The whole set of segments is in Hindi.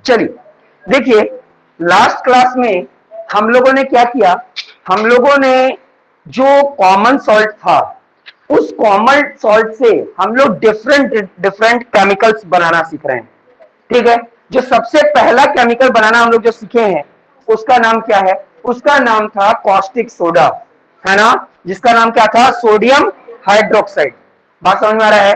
चलिए देखिए, लास्ट क्लास में हम लोगों ने क्या किया, हम लोगों ने जो कॉमन सॉल्ट था उस कॉमन सॉल्ट से हम लोग डिफरेंट डिफरेंट केमिकल्स बनाना सीख रहे हैं। ठीक है, जो सबसे पहला केमिकल बनाना हम लोग जो सीखे हैं उसका नाम क्या है, उसका नाम था कॉस्टिक सोडा, है ना, जिसका नाम क्या था, सोडियम हाइड्रोक्साइड। बात समझ में आ रहा है।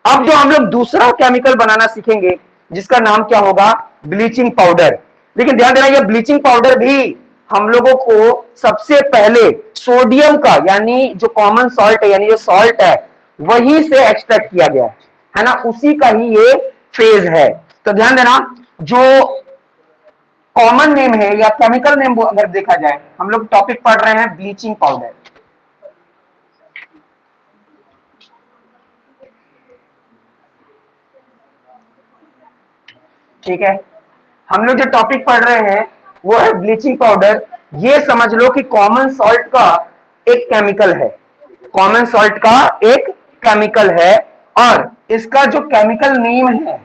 अब जो हम लोग दूसरा केमिकल बनाना सीखेंगे जिसका नाम क्या होगा, ब्लीचिंग पाउडर। लेकिन ध्यान देना, ये ब्लीचिंग पाउडर भी हम लोगों को सबसे पहले सोडियम का, यानी जो कॉमन सॉल्ट है, यानी जो सॉल्ट है वहीं से एक्सट्रैक्ट किया गया है ना, उसी का ही ये फेज है। तो ध्यान देना, जो कॉमन नेम है या केमिकल नेम अगर देखा जाए, हम लोग टॉपिक पढ़ रहे हैं ब्लीचिंग पाउडर। ठीक है, हम लोग जो टॉपिक पढ़ रहे हैं वो है ब्लीचिंग पाउडर। ये समझ लो कि कॉमन सॉल्ट का एक केमिकल है, कॉमन सॉल्ट का एक केमिकल है, और इसका जो केमिकल नेम है,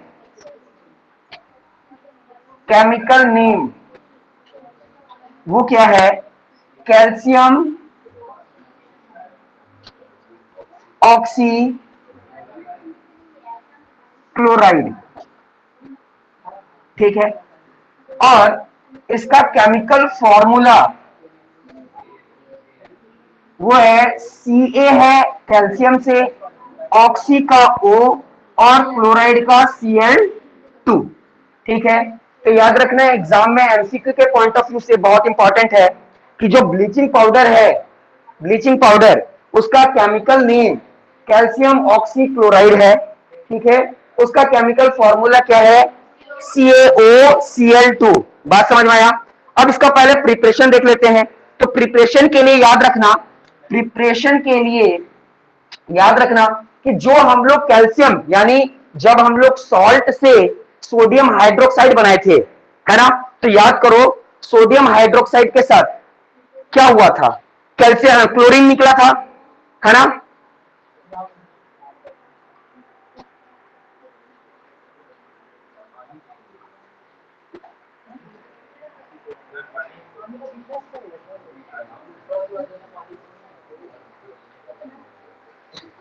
केमिकल नेम वो क्या है, कैल्शियम ऑक्सी क्लोराइड। ठीक है, और इसका केमिकल फॉर्मूला वो है Ca है कैल्शियम से, ऑक्सी का O और क्लोराइड का Cl2। ठीक है, तो याद रखना एग्जाम में एमसीक्यू के पॉइंट ऑफ व्यू से बहुत इंपॉर्टेंट है कि जो ब्लीचिंग पाउडर है, ब्लीचिंग पाउडर उसका chemical name calcium oxy chloride है। ठीक है, उसका केमिकल फॉर्मूला क्या है, CaOCl2। बात समझ में आया। अब इसका पहले प्रिपरेशन देख लेते हैं। तो प्रिपरेशन के लिए याद रखना, प्रिपरेशन के लिए याद रखना कि जो हम लोग कैल्शियम, यानी जब हम लोग सॉल्ट से सोडियम हाइड्रोक्साइड बनाए थे, है ना, तो याद करो सोडियम हाइड्रोक्साइड के साथ क्या हुआ था, कैल्शियम क्लोरीन निकला था, है ना।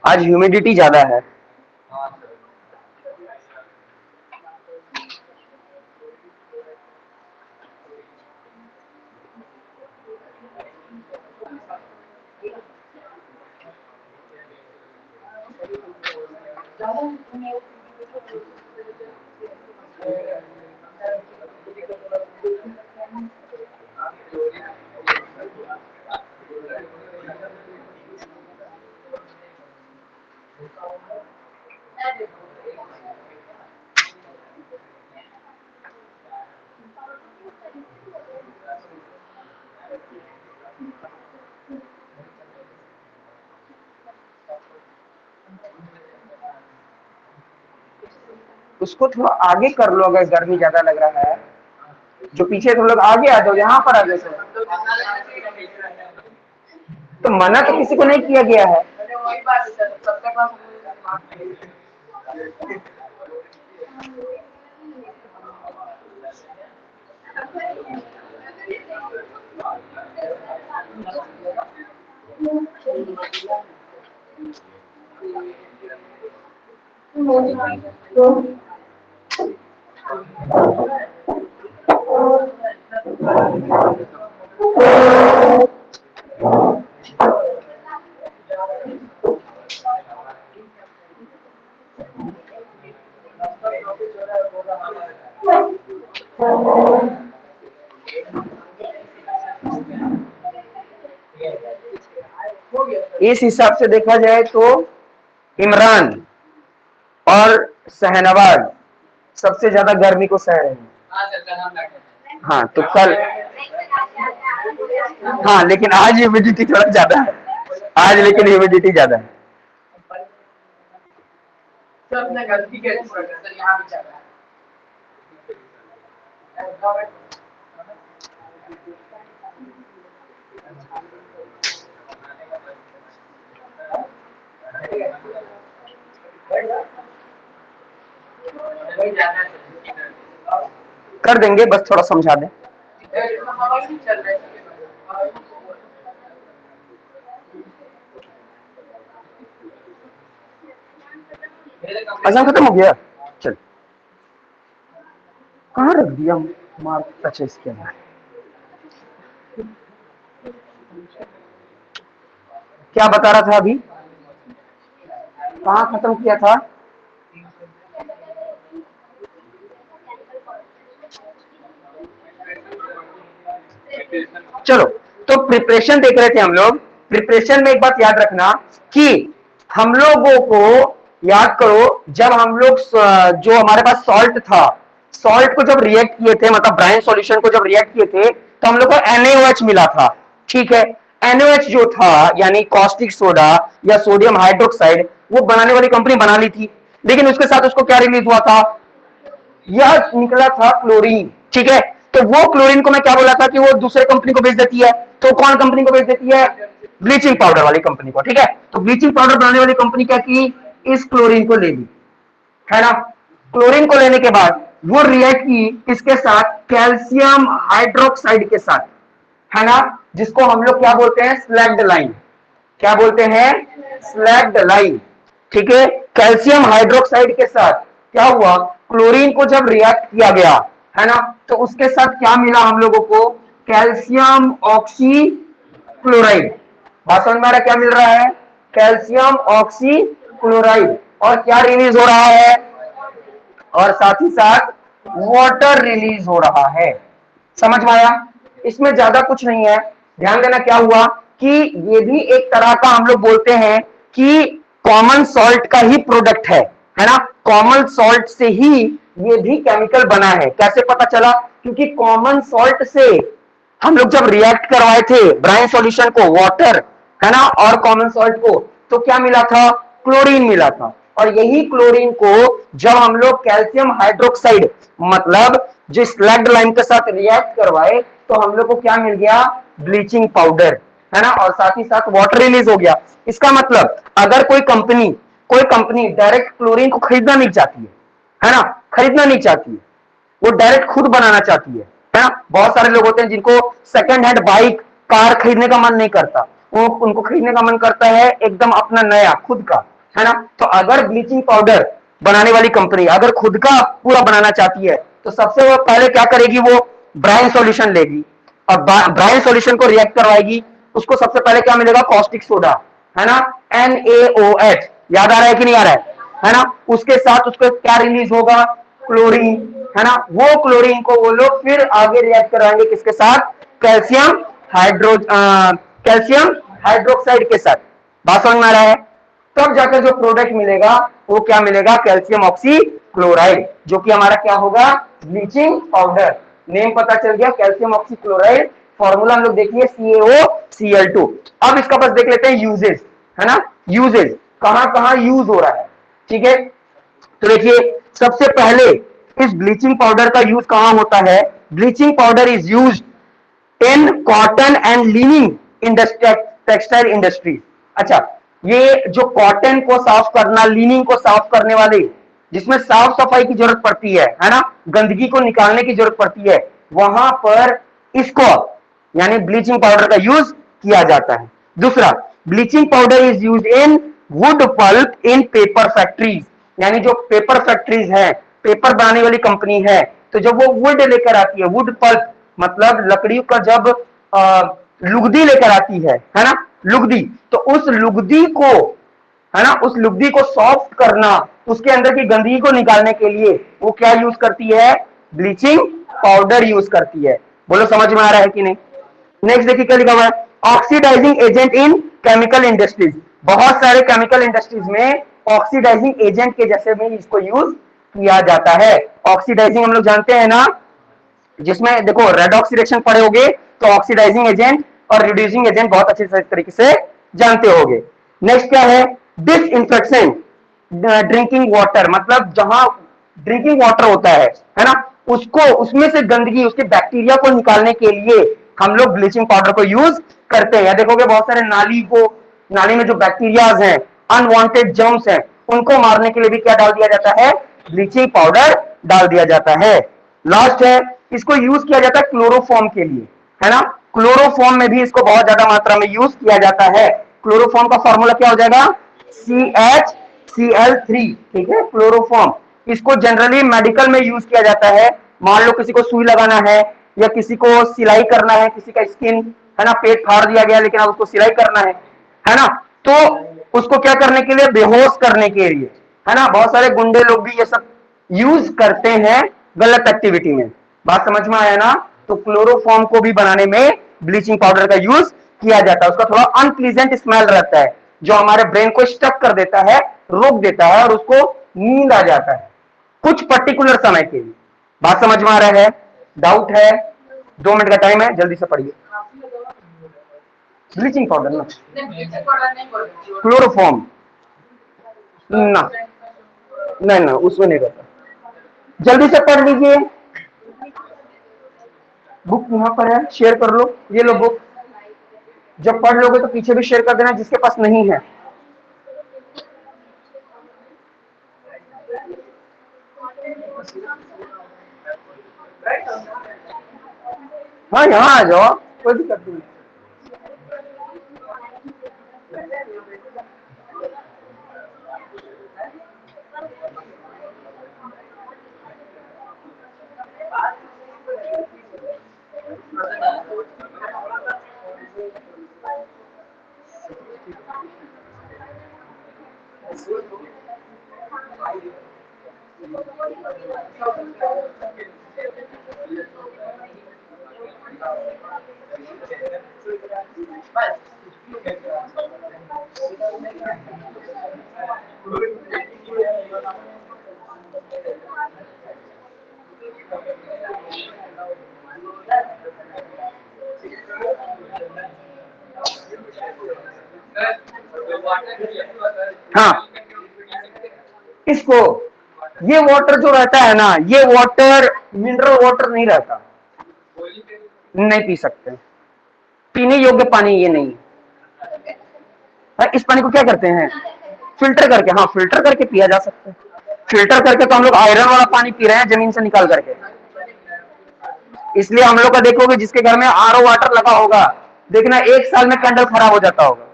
आज ह्यूमिडिटी ज्यादा है। उसको थोड़ा आगे कर लो अगर गर्मी ज्यादा लग रहा है, जो पीछे तुम लोग आगे आ जाओ, यहाँ पर आ जाओ। तो मना तो किसी को नहीं किया गया है। इस हिसाब से देखा जाए तो इमरान और शहनवाज सबसे ज्यादा गर्मी को सह रहे हैं। हाँ तो कल, हाँ लेकिन आज ह्यूमिडिटी थोड़ा ज्यादा है, आज लेकिन ह्यूमिडिटी ज्यादा है। अपने गलती के यहाँ भी चल रहा है। कर देंगे, बस थोड़ा समझा दें। एग्जाम खत्म हो गया, चल कहाँ रख दिया मार्क? अच्छा इसके अंदर। क्या बता रहा था अभी, कहाँ खत्म किया था? चलो, तो प्रिपरेशन देख रहे थे हम लोग। प्रिपरेशन में एक बात याद रखना कि हम लोगों को याद करो, जब हम लोग जो हमारे पास सॉल्ट था, सॉल्ट को जब रिएक्ट किए थे, मतलब ब्राइन सॉल्यूशन को जब रिएक्ट किए थे, तो हम लोग को NaOH मिला था। ठीक है, NaOH जो था यानी कॉस्टिक सोडा या सोडियम हाइड्रोक्साइड, वो बनाने वाली कंपनी बना ली थी, लेकिन उसके साथ उसको क्या रिलीज हुआ था? यह निकला था क्लोरीन। ठीक है, तो वो क्लोरीन को मैं क्या बोला था कि वो दूसरे कंपनी को बेच देती है, तो कौन कंपनी को बेच देती है? ब्लीचिंग पाउडर वाली कंपनी को। ठीक है, तो ब्लीचिंग पाउडर बनाने वाली कंपनी क्या की? इस क्लोरीन को ले ली, है ना। क्लोरीन को लेने के बाद वो रिएक्ट की किसके साथ? कैल्शियम हाइड्रोक्साइड के साथ, है ना, जिसको हम लोग क्या बोलते हैं? Slagged line. क्या बोलते हैं? Slagged line. ठीक है, कैल्शियम हाइड्रोक्साइड के साथ क्या हुआ? क्लोरीन को जब रिएक्ट किया गया, है ना, तो उसके साथ क्या मिला हम लोगों को? Calcium oxy chloride. बात समझ में आ रहा है क्या मिल रहा है? Calcium oxy chloride. और क्या रिलीज हो रहा है? और साथ ही साथ वाटर रिलीज हो रहा है। समझ में आया? इसमें ज्यादा कुछ नहीं है। ध्यान देना क्या हुआ कि ये भी एक तरह का हम लोग बोलते हैं कि कॉमन सॉल्ट का ही प्रोडक्ट है ना। कॉमन सॉल्ट से ही ये भी केमिकल बना है। कैसे पता चला? क्योंकि कॉमन सॉल्ट से हम लोग जब रिएक्ट करवाए थे ब्राइन सॉल्यूशन को, वाटर, है ना, और कॉमन सॉल्ट को, तो क्या मिला था? क्लोरीन मिला था। और यही क्लोरीन को जब हम लोग कैल्शियम हाइड्रोक्साइड मतलब जो स्लैग्ड लाइन के साथ रिएक्ट करवाए, तो हम लोग को क्या मिल गया? ब्लीचिंग पाउडर, है ना, और साथ ही साथ वाटर रिलीज हो गया। इसका मतलब अगर कोई कंपनी डायरेक्ट क्लोरीन को खरीदना नहीं चाहती है ना, खरीदना नहीं चाहती है, वो डायरेक्ट खुद बनाना चाहती है ना। बहुत सारे लोग होते हैं जिनको सेकंड हैंड बाइक, कार खरीदने का मन नहीं करता, उनको खरीदने का मन करता है एकदम अपना नया खुद का, है ना। तो अगर ब्लीचिंग पाउडर बनाने वाली कंपनी अगर खुद का पूरा बनाना चाहती है, तो सबसे वो पहले क्या करेगी? वो ब्राइन सॉल्यूशन लेगी और ब्राइन सॉल्यूशन को रिएक्ट करवाएगी। उसको सबसे पहले क्या मिलेगा? कॉस्टिक सोडा, है ना, NaOH। याद आ रहा है कि नहीं आ रहा है ना। उसके साथ उसको क्या रिलीज होगा? क्लोरीन, है ना। वो क्लोरीन को वो लोग फिर आगे रिएक्ट कराएंगे किसके साथ? कैल्शियम हाइड्रोक्साइड के साथ। बात समझ में आ रहा है? तब जाकर जो प्रोडक्ट मिलेगा वो क्या मिलेगा? कैल्शियम ऑक्सी क्लोराइड, जो कि हमारा क्या होगा? Bleaching powder. नेम पता चल गया, कैल्शियम ऑक्सी क्लोराइड। फॉर्मूला हम लोग देखिए CaOCl2। अब इसका बस देख लेते हैं यूजेस, है ना। यूजेस कहां कहां यूज हो रहा है? ठीक है, तो देखिए सबसे पहले इस ब्लीचिंग पाउडर का यूज कहां होता है? Bleaching powder is use in cotton and leaning industry, textile industry. अच्छा, ये जो कॉटन को साफ करना, लिनिंग को साफ करने वाले, जिसमें साफ सफाई की जरूरत पड़ती है ना, गंदगी को निकालने की जरूरत पड़ती है, वहां पर इसको यानी ब्लीचिंग पाउडर का यूज किया जाता है। दूसरा, bleaching powder is use in wood pulp in paper factories. यानी जो पेपर फैक्ट्रीज है, पेपर बनाने वाली कंपनी है, तो जब वो वुड लेकर आती है, वुड पल्प मतलब लकड़ी का जब लुगदी लेकर आती है ना, लुगदी, तो उस लुगदी को, है ना, उस लुगदी को सॉफ्ट करना, उसके अंदर की गंदगी को निकालने के लिए वो क्या यूज करती है? ब्लीचिंग पाउडर यूज करती है। बोलो समझ में आ रहा है कि नहीं? नेक्स्ट देखिए क्या लिखा हुआ है? Oxidising agent in chemical industries. बहुत सारे केमिकल इंडस्ट्रीज में ऑक्सीडाइजिंग एजेंट के जैसे में इसको यूज किया जाता है। ऑक्सीडाइजिंग हम लोग जानते हैं ना, जिसमें देखो रेड ऑक्सीडेशन पढ़े होगे, तो ऑक्सीडाइजिंग एजेंट और रिड्यूसिंग एजेंट बहुत अच्छे तरीके से जानते होगे। नेक्स्ट क्या है? डिसइंफेक्शन ड्रिंकिंग वाटर, मतलब जहां ड्रिंकिंग वाटर होता है ना, उसको, उसमें से गंदगी, उसके बैक्टीरिया को निकालने के लिए हम लोग ब्लीचिंग पाउडर को यूज करते हैं। देखोगे बहुत सारे नाली में जो बैक्टीरियाज हैं, अनवांटेड जर्म्स हैं, उनको मारने के लिए भी क्या डाल दिया जाता है? ब्लीचिंग पाउडर डाल दिया जाता है। लास्ट है, इसको यूज किया जाता है क्लोरोफॉर्म के लिए, है ना। क्लोरोफॉर्म में भी इसको बहुत ज्यादा मात्रा में यूज किया जाता है। क्लोरोफॉर्म का फॉर्मूला क्या हो जाएगा, CHCl3, ठीक है, क्लोरोफॉर्म। इसको जनरली मेडिकल में यूज किया जाता है। मान लो किसी को सुई लगाना है या किसी को सिलाई करना है, किसी का स्किन, है ना, पेट फाड़ दिया गया लेकिन अब उसको सिलाई करना है ना, तो उसको क्या करने के लिए, बेहोश करने के लिए, है ना। बहुत सारे गुंडे लोग भी ये सब यूज करते हैं गलत एक्टिविटी में। बात समझ में आया ना। तो क्लोरोफॉर्म को भी बनाने में ब्लीचिंग पाउडर का यूज किया जाता है। उसका थोड़ा अनप्लीजेंट स्मेल रहता है जो हमारे ब्रेन को स्टक कर देता है, रोक देता है और उसको नींद आ जाता है कुछ पर्टिकुलर समय के लिए। बात समझ में आ रहा है, डाउट है, 2 मिनट का टाइम है, जल्दी से पढ़िए। ब्लीचिंग पाउडर ना, क्लोरोफॉर्म ना, नहीं ना, उसमें नहीं रहता। जल्दी से पढ़ लीजिए, बुक यहाँ पर है, शेयर कर लो, ये लो बुक। जब पढ़ लोगे तो पीछे भी शेयर कर देना जिसके पास नहीं है। हाँ यहाँ आ जाओ, कोई दिक्कत नहीं। हाँ, इसको, ये वाटर जो रहता है ना, ये वाटर मिनरल वाटर नहीं रहता, नहीं पी सकते, पीने योग्य पानी ये नहीं है। इस पानी को क्या करते हैं, फिल्टर करके, हाँ फिल्टर करके पिया जा सकता है। फिल्टर करके तो हम लोग आयरन वाला पानी पी रहे हैं जमीन से निकाल करके। इसलिए हम लोग का देखोगे जिसके घर में RO वाटर लगा होगा, देखना 1 साल में कैंडल खराब हो जाता होगा,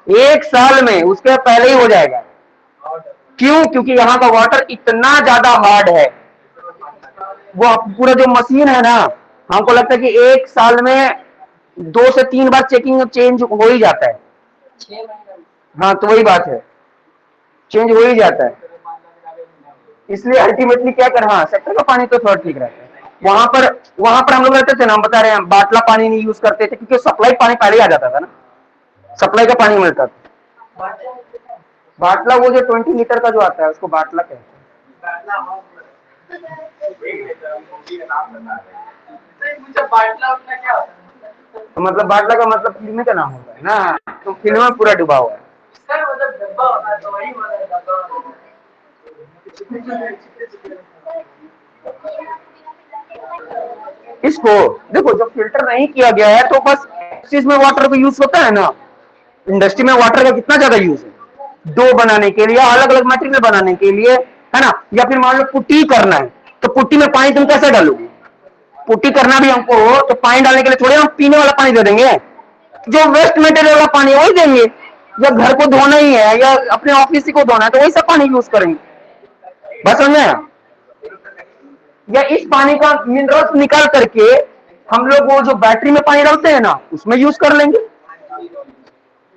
1 साल में, उसके पहले ही हो जाएगा। क्यों, क्योंकि यहाँ का वाटर इतना ज्यादा हार्ड है, वो पूरा जो मशीन है ना, हमको लगता है कि 1 साल में 2 से 3 बार चेकिंग चेंज हो ही जाता है। हाँ तो वही बात है, चेंज हो ही जाता है। इसलिए अल्टीमेटली क्या कर, हाँ सेक्टर का पानी तो थोड़ा ठीक रहता है। वहां पर हम लोग रहते थे ना, हम बता रहे हैं, बाटला पानी नहीं यूज करते थे क्योंकि सप्लाई पानी पहले ही आ जाता था ना, सप्लाई का पानी मिलता था। बाटला वो जो 20 लीटर का जो आता है उसको बाटला कहते हैं। तो मतलब बाटला का मतलब फिल्म का नाम होगा ना, तो फिल्म में पूरा डूबा हुआ है। इसको देखो, जब फिल्टर नहीं किया गया है तो बस चीज में वाटर का यूज होता है ना, इंडस्ट्री में वाटर का कितना ज्यादा यूज है, डो बनाने के लिए, अलग अलग मटेरियल बनाने के लिए, है ना। या फिर मान लो पुट्टी करना है, तो पुट्टी में पानी तुम कैसे डालोगे, पुट्टी करना भी हमको हो तो पानी डालने के लिए थोड़ी हम पीने वाला पानी दे देंगे, जो वेस्ट मटेरियल वाला पानी वही देंगे। या घर को धोना ही है या अपने ऑफिस को धोना है तो वही सब पानी यूज करेंगे। बस समझ में, या इस पानी का मिनरल्स निकाल करके हम लोग वो जो बैटरी में पानी डालते हैं ना उसमें यूज कर लेंगे,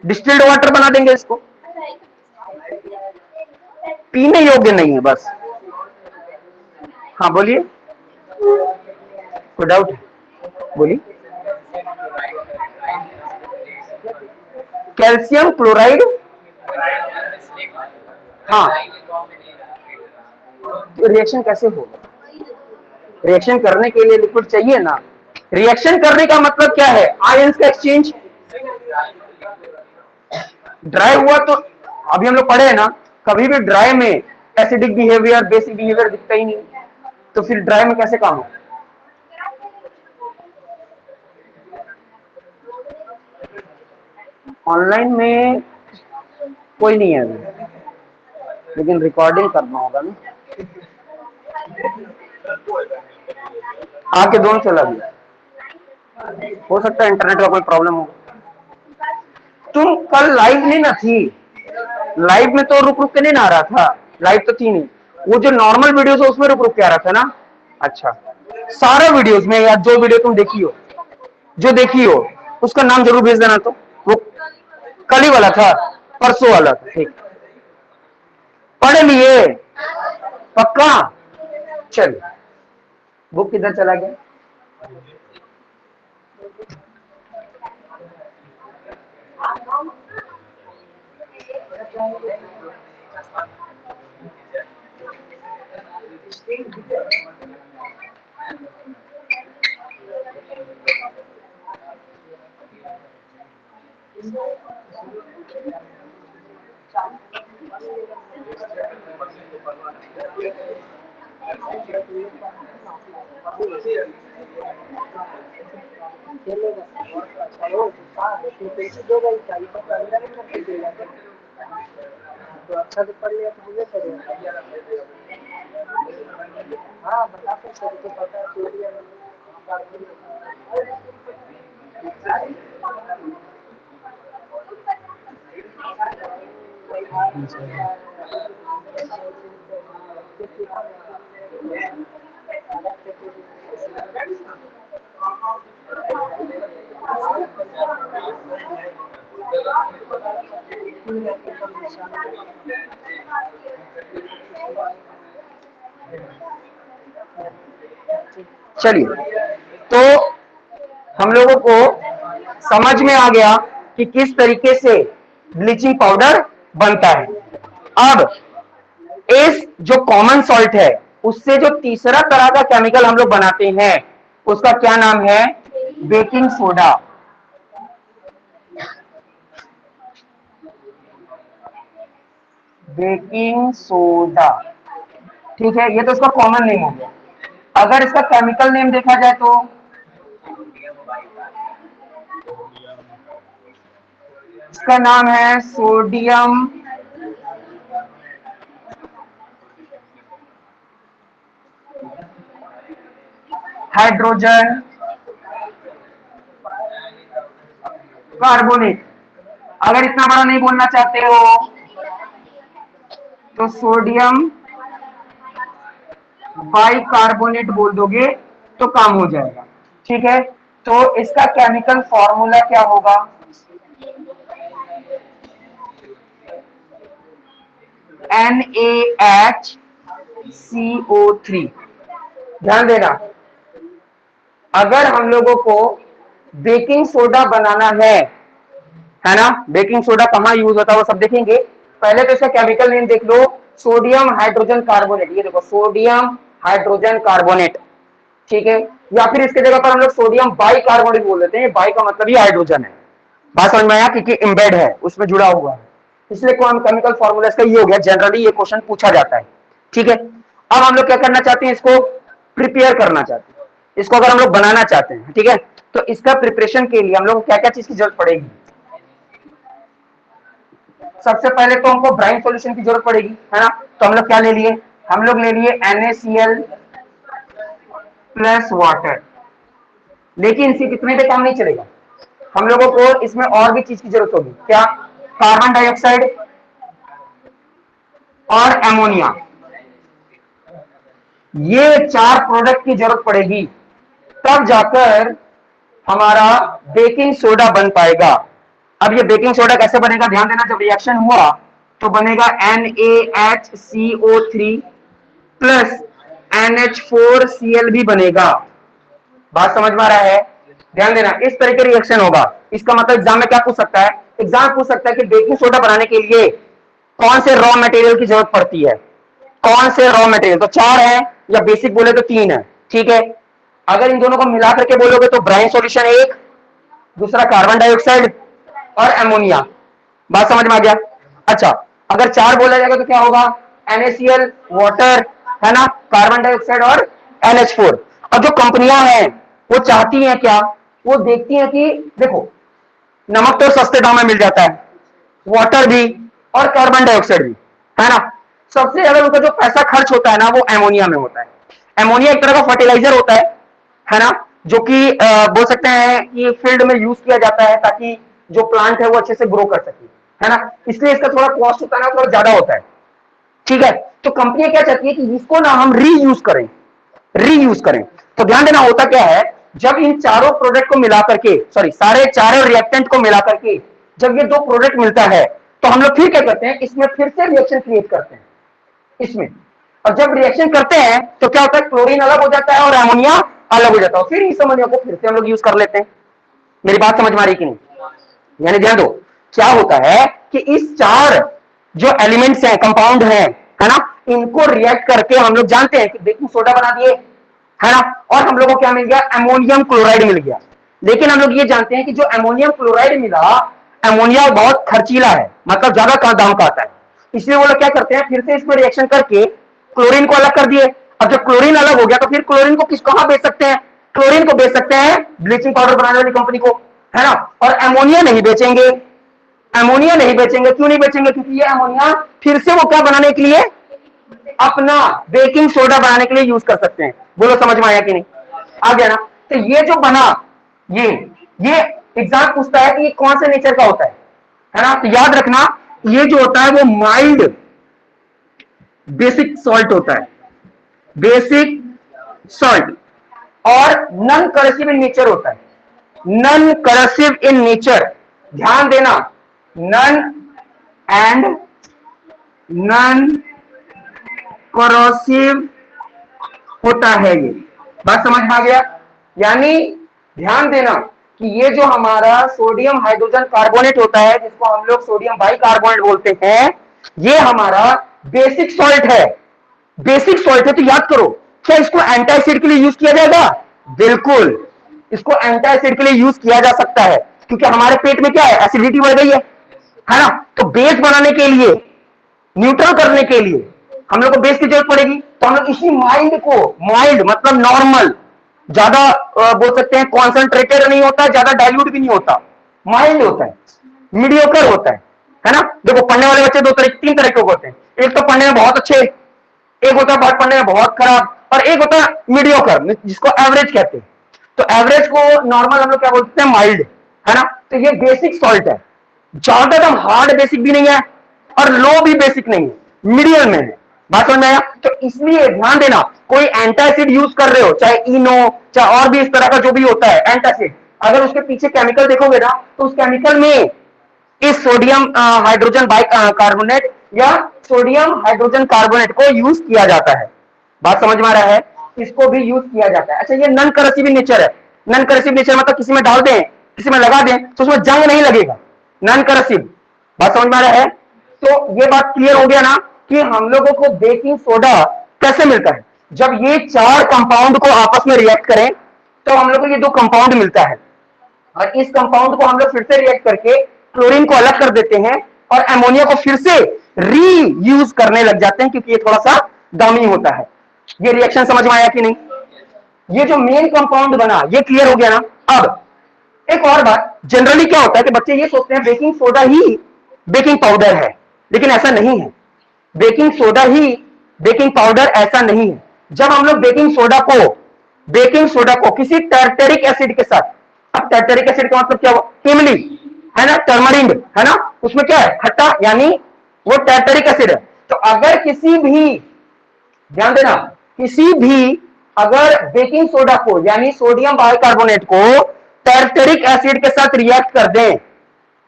डिस्टिल्ड वाटर बना देंगे इसको। पीने योग्य नहीं है बस। हाँ बोलिए, कोई डाउट है, बोलिए। कैल्शियम क्लोराइड, हाँ, तो रिएक्शन कैसे होगा, रिएक्शन करने के लिए लिक्विड चाहिए ना। रिएक्शन करने का मतलब क्या है, आयंस का एक्सचेंज। ड्राई हुआ तो अभी हम लोग पढ़े हैं ना, कभी भी ड्राई में एसिडिक बिहेवियर बेसिक बिहेवियर दिखता ही नहीं, तो फिर ड्राई में कैसे काम हो। ऑनलाइन में कोई नहीं है अभी, लेकिन रिकॉर्डिंग करना होगा ना। आके दोनों चला गया, हो सकता है इंटरनेट का कोई प्रॉब्लम हो। तुम कल लाइव नहीं ना थी, लाइव में तो रुक रुक के नहीं ना आ रहा था, लाइव तो थी नहीं, वो जो नॉर्मल वीडियोस है उसमें रुक रुक के आ रहा था ना। अच्छा, सारे वीडियोस में या जो वीडियो तुम देखी हो, जो देखी हो उसका नाम जरूर भेज देना। तो वो कल ही वाला था, परसों वाला था, ठीक। पढ़ लिए पक्का? चलिए, बुक किधर चला गया? चलिए, तो हम लोगों को समझ में आ गया कि किस तरीके से ब्लीचिंग पाउडर बनता है। अब इस जो कॉमन सॉल्ट है उससे जो तीसरा तरह का केमिकल हम लोग बनाते हैं उसका क्या नाम है? Baking soda. बेकिंग सोडा, ठीक है, ये तो इसका कॉमन नेम हो गया। अगर इसका केमिकल नेम देखा जाए तो इसका नाम है सोडियम हाइड्रोजन कार्बोनेट। अगर इतना बड़ा नहीं बोलना चाहते हो तो सोडियम बाइकार्बोनेट बोल दोगे तो काम हो जाएगा, ठीक है। तो इसका केमिकल फॉर्मूला क्या होगा? NaHCO3। ध्यान देना, अगर हम लोगों को बेकिंग सोडा बनाना है ना, बेकिंग सोडा कहाँ यूज होता है वो सब देखेंगे। पहले तो इसका केमिकल नेम देख लो, सोडियम हाइड्रोजन कार्बोनेट। ये देखो, सोडियम हाइड्रोजन कार्बोनेट, ठीक है। या फिर इसके जगह पर हम लोग सोडियम बाइकार्बोनेट बोल देते हैं, बाई का मतलब ही हाइड्रोजन है। बात समझ में आया? क्योंकि एम्बेड है, उसमें जुड़ा हुआ है, इसलिए कौन केमिकल फॉर्मूला इसका ये हो गया। जनरली ये क्वेश्चन पूछा जाता है, ठीक है। अब हम लोग क्या करना चाहते हैं? इसको प्रिपेयर करना चाहते हैं, इसको अगर हम लोग बनाना चाहते हैं, ठीक है, तो इसका प्रिपरेशन के लिए हम लोग को क्या क्या चीज की जरूरत पड़ेगी? सबसे पहले तो हमको ब्राइन सॉल्यूशन की जरूरत पड़ेगी, है ना। तो हम लोग क्या ले लिए? हम लोग ले लिए NaCl प्लस वाटर। लेकिन सिर्फ इतने पे काम नहीं चलेगा, हम लोगों को इसमें और भी चीज की जरूरत होगी। क्या? कार्बन डाइऑक्साइड और एमोनिया, ये चार प्रोडक्ट की जरूरत पड़ेगी, तब जाकर हमारा बेकिंग सोडा बन पाएगा। अब ये बेकिंग सोडा कैसे बनेगा? ध्यान देना, जब रिएक्शन हुआ तो बनेगा NaHCO3 प्लस NH4Cl भी बनेगा। बात समझ में आ रहा है? ध्यान देना, इस तरह के रिएक्शन होगा। इसका मतलब एग्जाम में क्या पूछ सकता है? एग्जाम पूछ सकता है कि बेकिंग सोडा बनाने के लिए कौन से रॉ मटेरियल की जरूरत पड़ती है, कौन से रॉ मटेरियल। तो चार है, या बेसिक बोले तो तीन है, ठीक है। अगर इन दोनों को मिला करके बोलोगे तो ब्राइन सॉल्यूशन एक, दूसरा कार्बन डाइऑक्साइड और एमोनिया। बात समझ में आ गया? अच्छा, अगर चार बोला जाएगा तो क्या होगा? NaCl वाटर, है ना, कार्बन डाइऑक्साइड और NH4। अब जो कंपनियां हैं वो चाहती हैं क्या? वो देखती हैं कि देखो, नमक तो सस्ते दाम में मिल जाता है, वाटर भी और कार्बन डाइऑक्साइड भी, है ना। सबसे ज्यादा उनका जो पैसा खर्च होता है ना वो एमोनिया में होता है। एमोनिया एक तरह का फर्टिलाइजर होता है ना, जो कि बोल सकते हैं कि फील्ड में यूज किया जाता है ताकि जो प्लांट है वो अच्छे से ग्रो कर सके, है ना, इसलिए इसका थोड़ा कॉस्ट होता है ना, थोड़ा ज्यादा होता है। ठीक है, तो कंपनी क्या चाहती है कि इसको ना हम रीयूज करें, रीयूज करें। तो ध्यान देना होता क्या है, जब इन चारों प्रोडक्ट को मिलाकर के, सॉरी सारे चारों रिएक्टेंट को मिलाकर के जब ये दो प्रोडक्ट मिलता है तो हम लोग फिर क्या करते हैं, इसमें फिर से रिएक्शन क्रिएट करते हैं इसमें। और जब रिएक्शन करते हैं तो क्या होता है, क्लोरीन अलग हो जाता है और अमोनिया अलग हो जाता है, फिर इस अमोनिया को फिर से हम लोग यूज कर लेते हैं। मेरी बात समझ में आ रही कि नहीं? यानी ध्यान दो, क्या होता है कि इस चार जो एलिमेंट्स हैं, कंपाउंड हैं, है ना, इनको रिएक्ट करके हम लोग जानते हैं कि बेकिंग सोडा बना दिए, है ना, और हम लोगों को क्या मिल गया, अमोनियम क्लोराइड मिल गया। लेकिन हम लोग ये जानते हैं कि जो अमोनियम क्लोराइड मिला, अमोनिया बहुत खर्चीला है, मतलब ज्यादा दाम का आता है, इसलिए वो लोग क्या करते हैं, फिर से इसमें रिएक्शन करके क्लोरीन को अलग कर दिए। अब जब क्लोरीन अलग हो गया तो फिर क्लोरीन को किस कहां बेच सकते हैं, क्लोरीन को बेच सकते हैं ब्लीचिंग पाउडर बनाने वाली कंपनी को, है ना, और अमोनिया नहीं बेचेंगे। अमोनिया नहीं बेचेंगे, क्यों नहीं बेचेंगे, क्योंकि ये अमोनिया फिर से वो क्या बनाने के लिए, अपना बेकिंग सोडा बनाने के लिए यूज कर सकते हैं। बोलो समझ में आया कि नहीं? आ गया ना? तो ये जो बना, ये एग्जाम पूछता है कि ये कौन से नेचर का होता है ना, तो याद रखना ये जो होता है वो माइल्ड बेसिक सॉल्ट होता है, बेसिक सॉल्ट, और नॉन करसिव इन नेचर होता है, नॉन करसिव इन नेचर। ध्यान देना, नॉन एंड नॉन करोसिव होता है ये, बात समझ में आ गया? यानी ध्यान देना कि ये जो हमारा सोडियम हाइड्रोजन कार्बोनेट होता है, जिसको हम लोग सोडियम बाइकार्बोनेट बोलते हैं, ये हमारा बेसिक सॉल्ट है, बेसिक सॉल्ट है। तो याद करो, क्या इसको एंटासिड के लिए यूज किया जाएगा? बिल्कुल, इसको एंटासिड के लिए यूज किया जा सकता है, क्योंकि हमारे पेट में क्या है, एसिडिटी बढ़ गई है ना, तो बेस बनाने के लिए, न्यूट्रल करने के लिए हम लोग को बेस की जरूरत पड़ेगी, तो हम लोग इसी माइल्ड को, माइल्ड मतलब नॉर्मल, ज्यादा बोल सकते हैं कॉन्सेंट्रेटेड नहीं होता, ज्यादा डाइल्यूट भी नहीं होता, माइल्ड होता है, मीडियोकर होता है ना। देखो पढ़ने वाले बच्चे दो तरह, तीन तरह के होते हैं, एक तो पढ़ने में बहुत अच्छे, एक होता है पढ़ने में बहुत खराब, और एक होता है मीडियोकर, जिसको एवरेज कहते हैं। तो एवरेज को नॉर्मल हम लोग क्या बोलते हैं, माइल्ड, है ना। तो ये बेसिक सॉल्ट है, ज्यादा एकदम हार्ड बेसिक भी नहीं है और लो भी बेसिक नहीं है, मीडियम में है। बात समझ में आया? तो इसलिए ध्यान देना, कोई एंटासिड यूज कर रहे हो, चाहे इनो, चाहे और भी इस तरह का जो भी होता है एंटासिड, अगर उसके पीछे केमिकल देखोगे ना, तो उस केमिकल में इस सोडियम हाइड्रोजन बाइकार्बोनेट या सोडियम हाइड्रोजन कार्बोनेट को यूज किया जाता है। बात समझ में आ रहा है? इसको भी यूज किया जाता है। अच्छा, ये नॉन करसिव नेचर है, नॉन करसिव नेचर मतलब किसी में डाल दें, किसी में लगा दें तो उसमें जंग नहीं लगेगा, नॉन करसिव। बात समझ में आ रहा है? तो ये बात क्लियर हो गया ना कि हम लोगों को बेकिंग सोडा कैसे मिलता है, जब ये चार कंपाउंड को आपस में रिएक्ट करें तो हम लोग को ये दो कंपाउंड मिलता है, और इस कंपाउंड को हम लोग फिर से रिएक्ट करके क्लोरीन को अलग कर देते हैं और अमोनिया को फिर से रीयूज करने लग जाते हैं, क्योंकि ये थोड़ा सा दामी होता है। ये रिएक्शन समझ में आया कि नहीं? ये जो मेन कंपाउंड बना, ये क्लियर हो गया ना। अब एक और बात, जनरली क्या होता है कि बच्चे ये सोचते हैं बेकिंग सोडा ही बेकिंग पाउडर है, लेकिन ऐसा नहीं है। बेकिंग सोडा ही बेकिंग पाउडर ऐसा नहीं है। जब हम लोग बेकिंग सोडा को किसी टर्टरिक एसिड के साथ, अब टर्टरिक एसिड का मतलब क्या हुआ, इमली है ना, टर्मरिन है ना, उसमें क्या है, खट्टा, यानी वो टर्टरिक एसिड है। तो अगर किसी भी, ध्यान देना, किसी भी अगर बेकिंग सोडा को यानी सोडियम बाइकार्बोनेट को टर्टरिक एसिड के साथ रिएक्ट कर दें,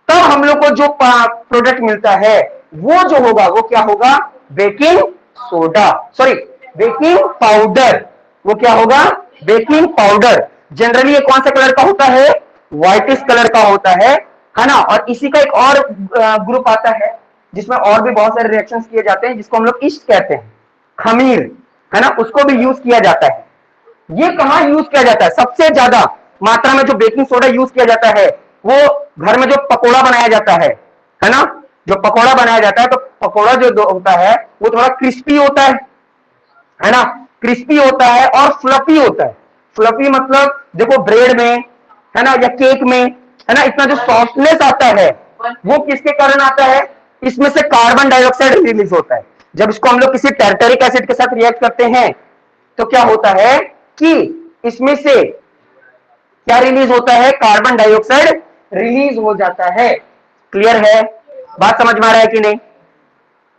तब हम लोग को जो प्रोडक्ट मिलता है वो जो होगा वो क्या होगा, baking soda, sorry baking powder. वो क्या होगा, बेकिंग पाउडर। जनरली ये कौन सा कलर का होता है, व्हाइटिश कलर का होता है ना। और इसी का एक और ग्रुप आता है जिसमें और भी बहुत सारे रिएक्शंस किए जाते हैं, जिसको हम लोग ईस्ट कहते हैं, खमीर, है ना, उसको भी यूज किया जाता है। ये कहां यूज किया जाता है, सबसे ज्यादा मात्रा में जो बेकिंग सोडा यूज किया जाता है वो घर में जो पकोड़ा बनाया जाता है ना, जो पकोड़ा बनाया जाता है, तो पकोड़ा जो होता है वो थोड़ा क्रिस्पी होता है ना, क्रिस्पी होता है और फ्लफी होता है। फ्लफी मतलब देखो ब्रेड में, है ना, या केक में, है ना, इतना जो सॉफ्टनेस आता है वो किसके कारण आता है, इसमें से कार्बन डाइऑक्साइड रिलीज होता है। जब इसको हम लोग किसी टर्टरिक एसिड के साथ रिएक्ट करते हैं तो क्या होता है कि इसमें से क्या रिलीज होता है, कार्बन डाइऑक्साइड रिलीज हो जाता है। क्लियर है, बात समझ में आ रहा है कि नहीं,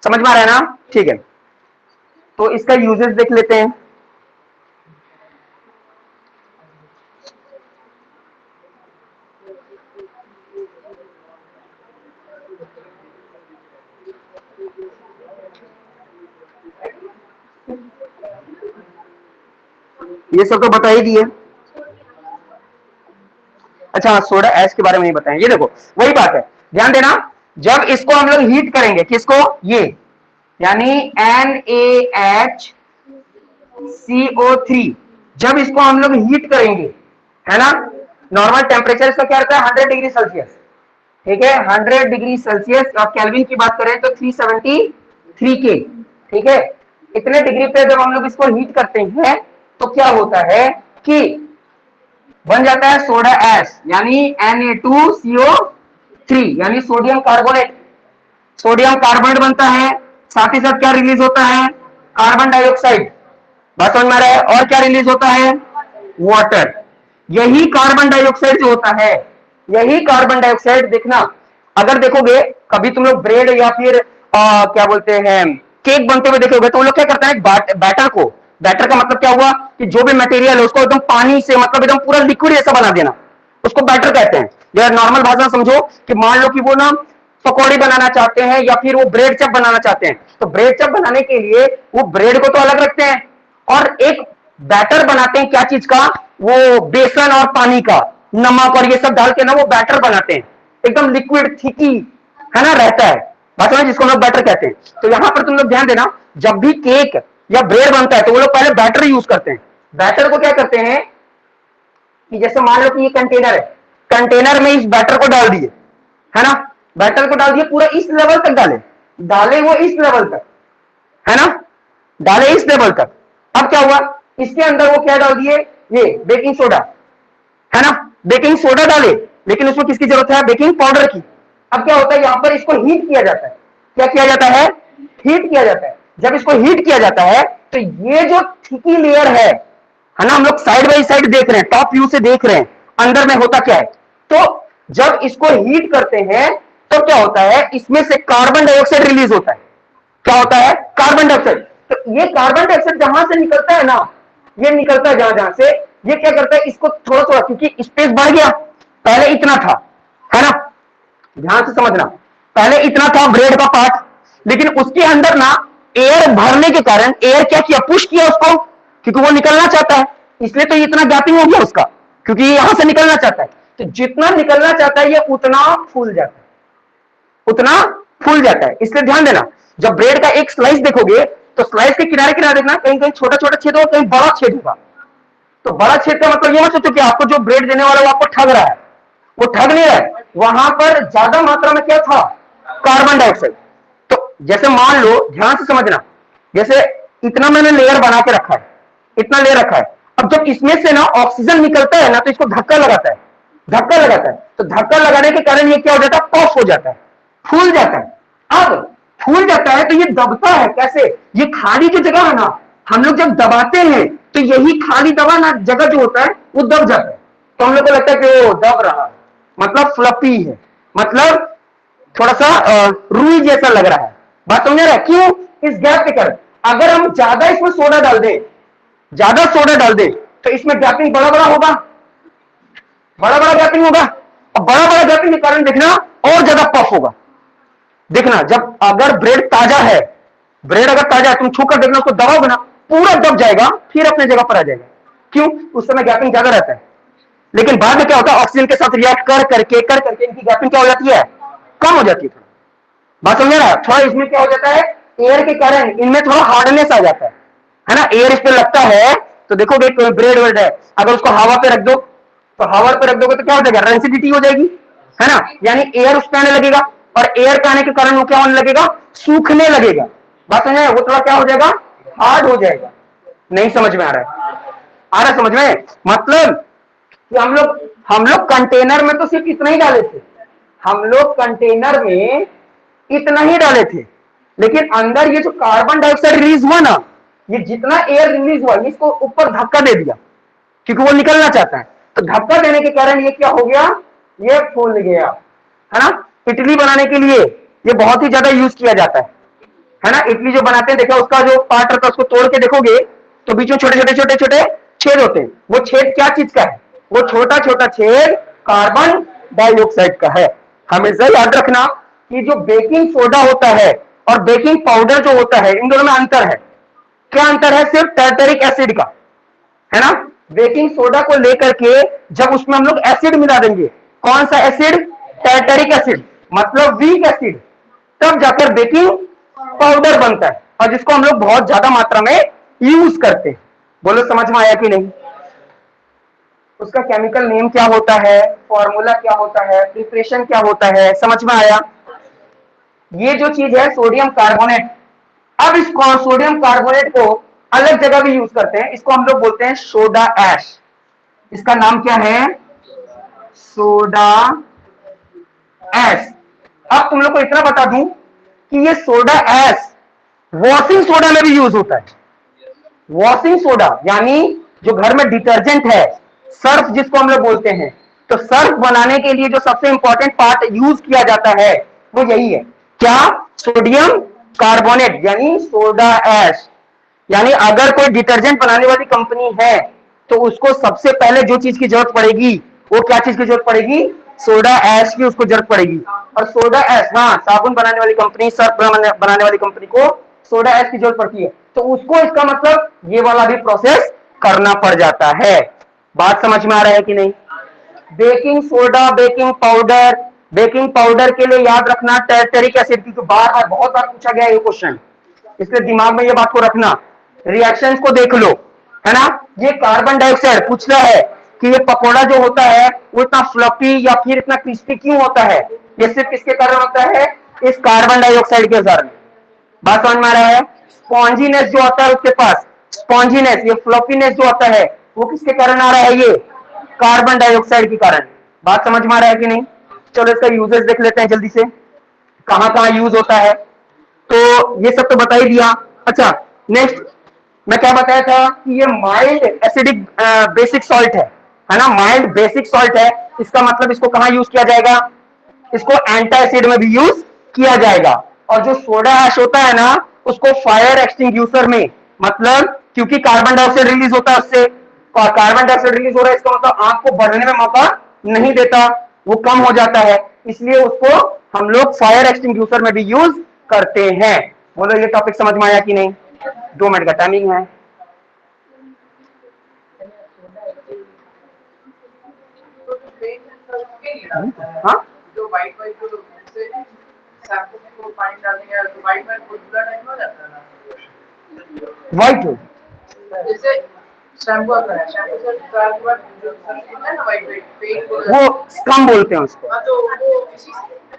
समझ में आ रहा है ना, ठीक है। तो इसका यूजेस देख लेते हैं। ये सब तो बता ही दिए। अच्छा सोडा ऐश के बारे में नहीं बताएं, ये देखो वही बात है, ध्यान देना। जब इसको हम लोग हीट करेंगे, किसको, ये यानी NaHCO3, जब इसको हम लोग हीट करेंगे, है ना, नॉर्मल टेम्परेचर इसका क्या रहता है 100 डिग्री सेल्सियस, ठीक है 100 डिग्री सेल्सियस। और केल्विन की बात करें तो 373 के, ठीक है। इतने डिग्री पे जब हम लोग इसको हीट करते हैं तो क्या होता है कि बन जाता है सोडा एश, यानी Na2CO3, यानी सोडियम कार्बोनेट, सोडियम कार्बोनेट बनता है। साथ ही साथ क्या रिलीज होता है, कार्बन डाइऑक्साइड, बात समझ में आ रहा है, और क्या रिलीज होता है, वाटर। यही कार्बन डाइऑक्साइड जो होता है, यही कार्बन डाइऑक्साइड, देखना अगर देखोगे कभी तुम लोग ब्रेड या फिर क्या बोलते हैं केक बनते हुए देखोगे तो वो लोग क्या करते हैं बैटर को, बैटर का मतलब क्या हुआ कि जो भी मटेरियल है उसको एकदम पानी से, मतलब एकदम पूरा लिक्विड जैसा बना देना, उसको बैटर कहते हैं। यार नॉर्मल भाषा में समझो कि मान लो कि वो ना पकौड़ी बनाना चाहते हैं या फिर वो ब्रेड चप बनाना चाहते हैं, तो ब्रेड चप बनाने के लिए वो ब्रेड को तो अलग रखते हैं और एक बैटर बनाते हैं, क्या चीज का, वो बेसन और पानी का, नमक और ये सब डाल के ना वो बैटर बनाते हैं, एकदम लिक्विड थिकी, है ना, रहता है, बात समझ, जिसको हम लोग बैटर कहते हैं। तो यहां पर तुम लोग ध्यान देना, जब भी केक या ब्रेड बनता है तो वो लोग पहले बैटर यूज करते हैं। बैटर को क्या करते हैं कि जैसे मान लो कि ये कंटेनर है, कंटेनर में इस बैटर को डाल दिए, है ना, बैटर को डाल दिए पूरा इस लेवल तक डाले, डाले वो इस लेवल तक, है ना, डाले इस लेवल तक। अब क्या हुआ, इसके अंदर वो क्या डाल दिए, ये बेकिंग सोडा, है ना, बेकिंग सोडा डाले, लेकिन उसमें किसकी जरूरत है, बेकिंग पाउडर की। अब क्या होता है, यहां पर इसको हीट किया जाता है, क्या किया जाता है, हीट किया जाता है। जब इसको हीट किया जाता है तो ये जो थिकी लेयर है ना, हम लोग साइड बाई साइड देख रहे हैं, टॉप व्यू से देख रहे हैं अंदर में होता क्या है। तो जब इसको हीट करते हैं तो क्या होता है, इसमें से कार्बन डाइऑक्साइड रिलीज होता है। क्या होता है, कार्बन डाइऑक्साइड। तो ये कार्बन डाइऑक्साइड जहां से निकलता है ना, ये निकलता है जहां जहां से, ये क्या करता है, इसको थोड़ा थोड़ा, क्योंकि स्पेस बढ़ गया, पहले इतना था, है ना, ध्यान से समझना, पहले इतना था ब्रेड का पार्ट, लेकिन उसके अंदर ना एयर भरने के कारण एयर क्या किया, पुश किया उसको, क्योंकि वो निकलना चाहता है, इसलिए तो इतना गैपिंग हो गया उसका, क्योंकि ये यहां से निकलना चाहता है। तो जितना निकलना चाहता है ये उतना फूल जाता है, उतना फूल जाता है। इसलिए ध्यान देना, जब ब्रेड का एक स्लाइस देखोगे तो स्लाइस के किनारे किनारे देखना, कहीं कहीं छोटा छोटा छेद होगा, कहीं बड़ा छेद होगा। तो बड़ा छेद का मतलब ये मत सोचो कि आपको जो ब्रेड देने वाला वो आपको ठग रहा है, वो ठग नहीं रहा है, वहां पर ज्यादा मात्रा में क्या था, कार्बन डाइऑक्साइड। तो जैसे मान लो, ध्यान से समझना, जैसे इतना मैंने लेयर बना के रखा है, इतना लेयर रखा है, अब जब इसमें से ना ऑक्सीजन निकलता है ना तो इसको धक्का लगाता है, धक्का लगाता है, तो धक्का लगाने के कारण ये क्या हो जाता है, पफ हो जाता है, फूल जाता है। अब फूल जाता है तो ये दबता है, कैसे, ये खाली जो जगह है ना, हम लोग जब दबाते हैं तो यही खाली दबा ना जगह जो होता है वो दब जाता है, तो हम लोग को लगता है कि वो दब रहा है, मतलब फ्लफी है, मतलब थोड़ा सा रुई जैसा लग रहा है। बात समझ रहा है, क्यों, इस गैप के कारण। अगर हम ज्यादा इसमें सोडा डाल दें, ज्यादा सोडा डाल दें तो इसमें गैपिंग बड़ा बड़ा होगा, बड़ा बड़ा गैपिंग होगा, और बड़ा बड़ा गैपिंग के कारण देखना और ज्यादा पफ होगा। देखना, जब अगर ब्रेड ताजा है, ब्रेड अगर ताजा है, तुम छूकर देखना, उसको दबाओगे ना, पूरा दब जाएगा, फिर अपने जगह पर आ जाएगा, क्यों, उस समय गैपिंग ज्यादा रहता है। लेकिन बाद में क्या होता है, ऑक्सीजन के साथ रिएक्ट कर करके इनकी गैपिंग क्या हो जाती है, कम हो जाती है थोड़ा। बात समझ रहा है, थोड़ा इसमें क्या हो जाता है, एयर के कारण इनमें थोड़ा हार्डनेस आ जाता है ना, एयर इस पे लगता है तो देखोगे ब्रेड वर्ड है, अगर उसको हवा पे रख दो तो हवा पे रख दोगे तो क्या हो जाएगा, रेंसिडिटी हो जाएगी, है ना, यानी एयर उस पे आने लगेगा, और एयर पे आने के कारण वो क्या होने लगेगा, सूखने लगेगा। बात समझ, वो थोड़ा क्या हो जाएगा, हार्ड हो जाएगा। नहीं समझ में आ रहा है, आ रहा है समझ में, मतलब कि हम लोग कंटेनर में तो सिर्फ इतना ही डाले थे, हम लोग कंटेनर में इतना ही डाले थे, लेकिन अंदर ये जो कार्बन डाइऑक्साइड रिलीज हुआ ना, ये जितना एयर रिलीज हुआ इसको ऊपर धक्का दे दिया, क्योंकि वो निकलना चाहता है। तो धक्का देने के कारण ये क्या हो गया, ये फूल गया, है ना। इडली बनाने के लिए ये बहुत ही ज्यादा यूज किया जाता है ना। इडली जो बनाते हैं देखो, उसका जो पार्ट रहता है उसको तोड़ के देखोगे तो बीच में छोटे छोटे छोटे छोटे छेद होते हैं। वो छेद क्या चीज का है, वो छोटा छोटा छेद कार्बन डाइऑक्साइड का है। हमेशा याद रखना कि जो बेकिंग सोडा होता है और बेकिंग पाउडर जो होता है, इन दोनों में अंतर है। क्या अंतर है, सिर्फ टर्टरिक एसिड का, है ना। बेकिंग सोडा को लेकर के जब उसमें हम लोग एसिड मिला देंगे, कौन सा एसिड, टर्टरिक एसिड, मतलब वीक एसिड, तब जाकर बेकिंग पाउडर बनता है, और जिसको हम लोग बहुत ज्यादा मात्रा में यूज करते हैं। बोलो समझ में आया कि नहीं। उसका केमिकल नेम क्या होता है, फॉर्मूला क्या होता है, प्रिपरेशन क्या होता है, समझ में आया। ये जो चीज है सोडियम कार्बोनेट, अब इसको सोडियम कार्बोनेट को अलग जगह भी यूज करते हैं। इसको हम लोग बोलते हैं सोडा ऐश। इसका नाम क्या है, सोडा ऐश। अब तुम लोग को इतना बता दूं कि ये सोडा ऐश वॉशिंग सोडा में भी यूज होता है। वॉशिंग सोडा यानी जो घर में डिटर्जेंट है, सर्फ जिसको हम लोग बोलते हैं, तो सर्फ बनाने के लिए जो सबसे इंपॉर्टेंट पार्ट यूज किया जाता है वो यही है, क्या, सोडियम कार्बोनेट यानी सोडा ऐश। यानी अगर कोई डिटर्जेंट बनाने वाली कंपनी है तो उसको सबसे पहले जो चीज की जरूरत पड़ेगी वो क्या चीज की जरूरत पड़ेगी, सोडा ऐश की उसको जरूरत पड़ेगी। और सोडा ऐश, हाँ, साबुन बनाने वाली कंपनी, सर्फ बनाने वाली कंपनी को सोडा ऐश की जरूरत पड़ती है, तो उसको इसका मतलब ये वाला भी प्रोसेस करना पड़ जाता है। बात समझ में आ रहा है कि नहीं। बेकिंग सोडा, बेकिंग पाउडर के लिए याद रखना टर्टरिक एसिड की, तो बार बार बहुत बार पूछा गया ये क्वेश्चन, इसलिए दिमाग में ये बात को रखना। रिएक्शंस को देख लो, है ना। ये कार्बन डाइऑक्साइड पूछ रहा है कि ये पकोड़ा जो होता है वो इतना फ्लफी या फिर इतना क्रिस्पी क्यों होता है, ये सिर्फ किसके कारण होता है, इस कार्बन डाइऑक्साइड के कारण। बात समझ में आ रहा है। स्पॉन्जीनेस जो आता है उसके पास, स्पॉन्जीनेस, ये फ्लफीनेस जो आता है वो किसके कारण आ रहा है, ये कार्बन डाइऑक्साइड के कारण। बात समझ में आ रहा है कि नहीं। चलो इसका यूजेस देख लेते हैं जल्दी से, कहां कहां यूज होता है। तो ये सब तो बता ही दिया। अच्छा, नेक्स्ट मैं क्या बताया था कि ये माइल्ड एसिडिक बेसिक सॉल्ट है ना, माइल्ड बेसिक सॉल्ट है। इसका मतलब इसको कहां यूज किया जाएगा, इसको एंटासिड में भी यूज किया जाएगा। और जो सोडा ऐश होता है ना, उसको फायर एक्सटिंग्यूशर में, मतलब क्योंकि कार्बन डाइऑक्साइड रिलीज होता है उससे, और कार्बन डाइऑक्साइड रिलीज हो रहा है, इसका मतलब आग को बढ़ने में मौका नहीं देता, वो कम हो जाता है, इसलिए उसको हम लोग फायर एक्सटिंग्यूशर में भी यूज करते हैं। बोलो ये टॉपिक समझ में आया कि नहीं। 2 मिनट का टाइमिंग है। हाँ, जो वाइट वाइट जो शैम्पू में पानी डालेंगे तो वाइट वाइट बुरा टाइप हो जाता है ना, वाइट हो जैसे शैम्पू आता है, शैम्पू से डालने के बाद जो होता है ना वाइट वाइट, वो स्क्रम बोलते हैं उसको। तो वो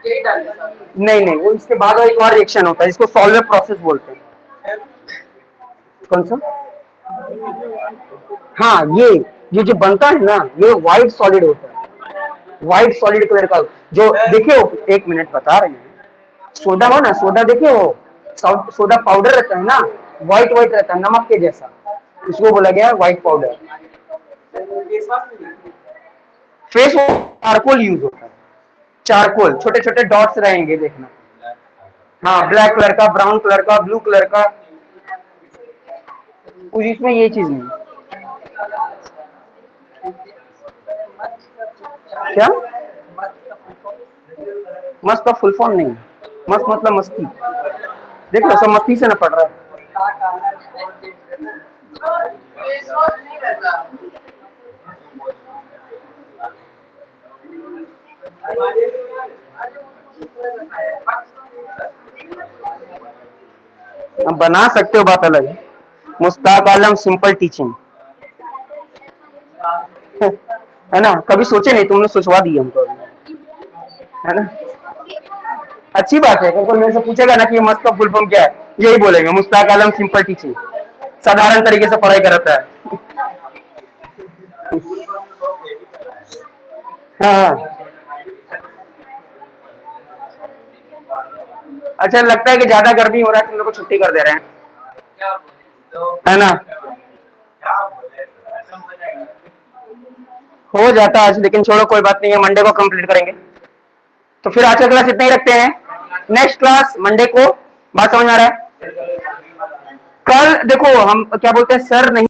यही डालते हैं, नहीं नहीं, वो इसके बाद एक और रिएक्शन होता है, इसको सॉल्वेंट प्रोसेस बोलते हैं। कौन सा, हाँ, ये जो बनता है ना, ये व्हाइट सॉलिड होता है, व्हाइट सॉलिड कलर का। जो देखिए, 1 मिनट बता रहे हैं, सोडा हो ना, सोडा देखिए वो सोडा पाउडर रहता है ना, व्हाइट व्हाइट रहता है, नमक के जैसा, इसको बोला गया white powder. Face charcoal use होता है, चारकोल, छोटे छोटे डॉट्स रहेंगे देखना, हाँ, ब्लैक कलर का, ब्राउन कलर का, ब्लू कलर का, इसमें ये चीज नहीं। क्या, मस्त का फुल फॉर्म नहीं, मस्त मतलब मस्ती, देख लो सब मस्ती से ना पड़ रहा है। अब बना सकते हो, बात अलग है। मुस्ताक आलम सिंपल टीचिंग, है ना, कभी सोचे नहीं, तुमने सोचवा दी हमको, है ना। अच्छी बात है, अगर कोई मेरे से पूछेगा ना कि ये मस्त का फुल फॉर्म क्या है, यही बोलेंगे, मुस्ताक आलम सिंपल टीचिंग, साधारण तरीके से पढ़ाई कराता है। हाँ, अच्छा, लगता है कि ज्यादा गर्मी हो रहा है, तुम लोग को छुट्टी कर दे रहे हैं, है ना। हो जाता आज, लेकिन छोड़ो कोई बात नहीं है, मंडे को कंप्लीट करेंगे। तो फिर आज का क्लास इतना ही रखते हैं, नेक्स्ट क्लास मंडे को। बात समझ में आ रहा है? कल देखो हम क्या बोलते हैं, सर नहीं